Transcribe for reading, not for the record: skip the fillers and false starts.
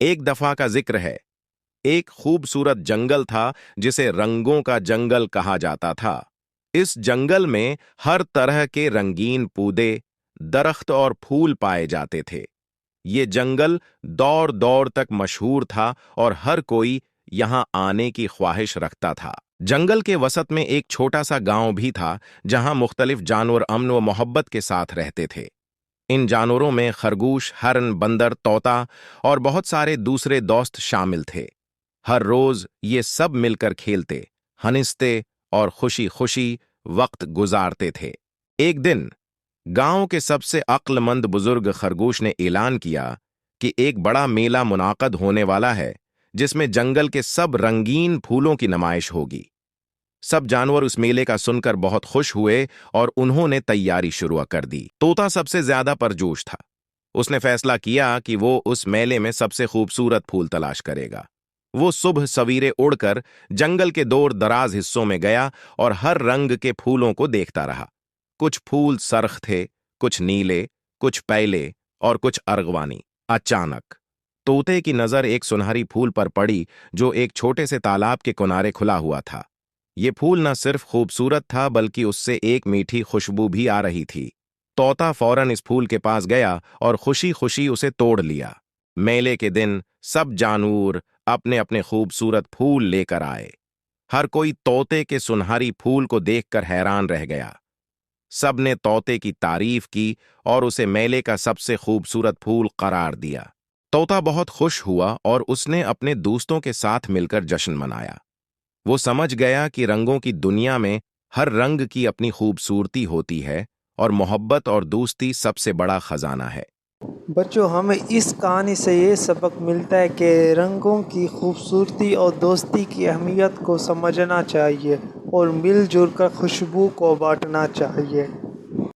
एक दफा का जिक्र है। एक खूबसूरत जंगल था जिसे रंगों का जंगल कहा जाता था। इस जंगल में हर तरह के रंगीन पौधे, दरख्त और फूल पाए जाते थे। ये जंगल दौर दौर तक मशहूर था और हर कोई यहां आने की ख्वाहिश रखता था। जंगल के वसत में एक छोटा सा गांव भी था जहां मुख्तलिफ जानवर अमन व मोहब्बत के साथ रहते थे। इन जानवरों में खरगोश, हरन, बंदर, तोता और बहुत सारे दूसरे दोस्त शामिल थे। हर रोज ये सब मिलकर खेलते, हंसते और खुशी खुशी वक्त गुजारते थे। एक दिन गांव के सबसे अक्लमंद बुजुर्ग खरगोश ने ऐलान किया कि एक बड़ा मेला मुनाकद होने वाला है जिसमें जंगल के सब रंगीन फूलों की नुमाइश होगी। सब जानवर उस मेले का सुनकर बहुत खुश हुए और उन्होंने तैयारी शुरू कर दी। तोता सबसे ज्यादा परजोश था। उसने फैसला किया कि वो उस मेले में सबसे खूबसूरत फूल तलाश करेगा। वो सुबह सवेरे उड़कर जंगल के दूर दराज हिस्सों में गया और हर रंग के फूलों को देखता रहा। कुछ फूल सरख थे, कुछ नीले, कुछ पीले और कुछ अर्गवानी। अचानक तोते की नजर एक सुनहरी फूल पर पड़ी जो एक छोटे से तालाब के किनारे खुला हुआ था। ये फूल न सिर्फ खूबसूरत था बल्कि उससे एक मीठी खुशबू भी आ रही थी। तोता फौरन इस फूल के पास गया और खुशी खुशी उसे तोड़ लिया। मेले के दिन सब जानवर अपने अपने खूबसूरत फूल लेकर आए। हर कोई तोते के सुनहरी फूल को देखकर हैरान रह गया। सबने तोते की तारीफ की और उसे मेले का सबसे खूबसूरत फूल करार दिया। तोता बहुत खुश हुआ और उसने अपने दोस्तों के साथ मिलकर जश्न मनाया। वो समझ गया कि रंगों की दुनिया में हर रंग की अपनी खूबसूरती होती है और मोहब्बत और दोस्ती सबसे बड़ा खजाना है। बच्चों, हमें इस कहानी से ये सबक मिलता है कि रंगों की खूबसूरती और दोस्ती की अहमियत को समझना चाहिए और मिलजुल कर खुशबू को बांटना चाहिए।